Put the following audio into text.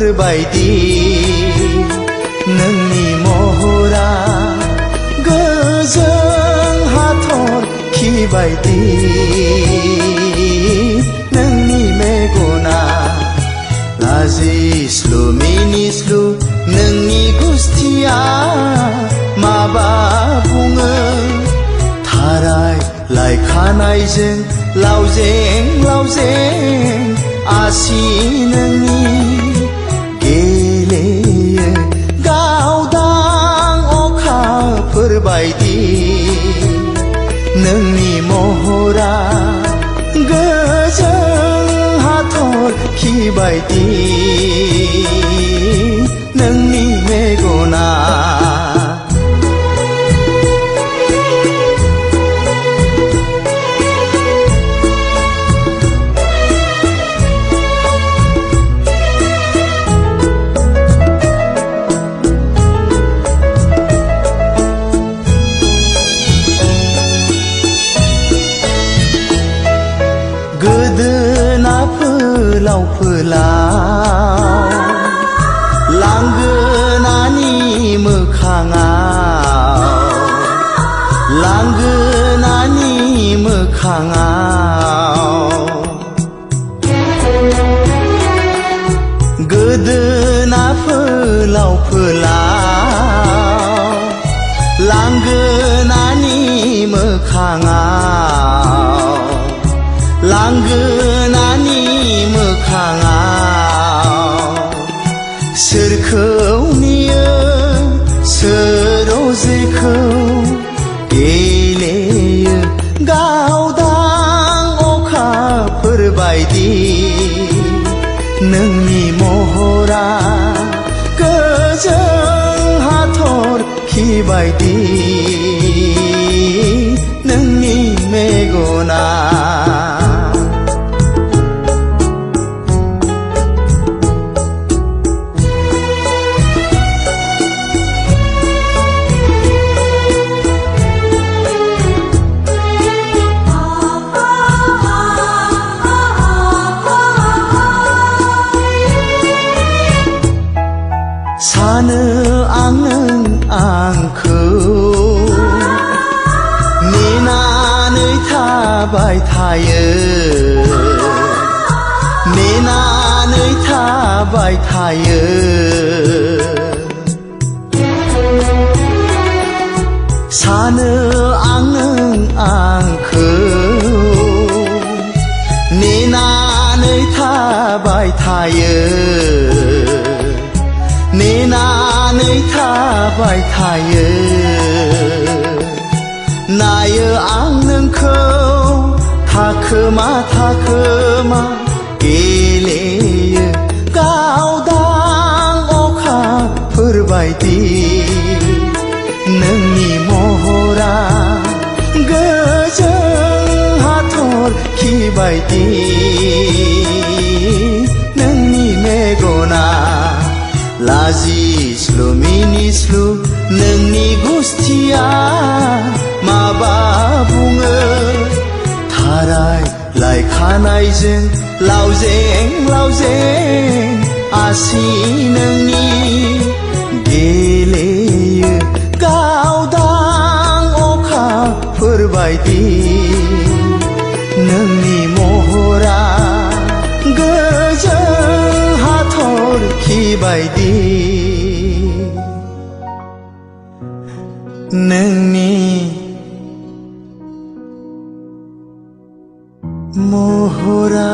फोरबायदि नोंनि महरा गोजों हाथरखि बायदि नोंनि मेगना लाजिस्लु मिनिस्लु नोंनि गुस्थिया माबा बुङो थाराय लाइ खानायजों लावजें लावजें आसि नोंनि गेलेयो गावदां अखाफोरबायदि नोंनि महरा गोजों हाथरखि बायदि नोंनि मेगना गोदोना फोलाव फोलाव लांगोनानि मोखाङाव लांगोनानि मोखाङाव गोदोना फोलाव फोलाव लांगोनानि मोखाङाव लांगोनानि मोखाङाव सोरखौ नेयो सोर अजेखौ गेलेयो गावदां अखाफोरबायदि नोंनि महरा गोजों हाथरखि बायदि नोंनि मेगना सानो आं नों आंखौ नेनानै थाबाय थायो नेनानै थाबाय थायो सानो आं नों आंखौ नेनानै थाबाय थायो नेनानै थाबाय थायो नायो आं नोंखौ थाखोमा थाखोमा गेलेयो गावदां अखाफोरबायदि नोंनि महरा गोजों हाथरखि बायदि नोंनि मेगना लाजिस्लु मिनिस्लु नोंनि गुस्थिया माबा बुङो थाराय लाइ खानायजों लावजें लावजें आसि नोंनि गेलेयो गावदां अखाफोरबायदि नोंनि महरा गोजों हाथरखि बायदि नोंनि महरा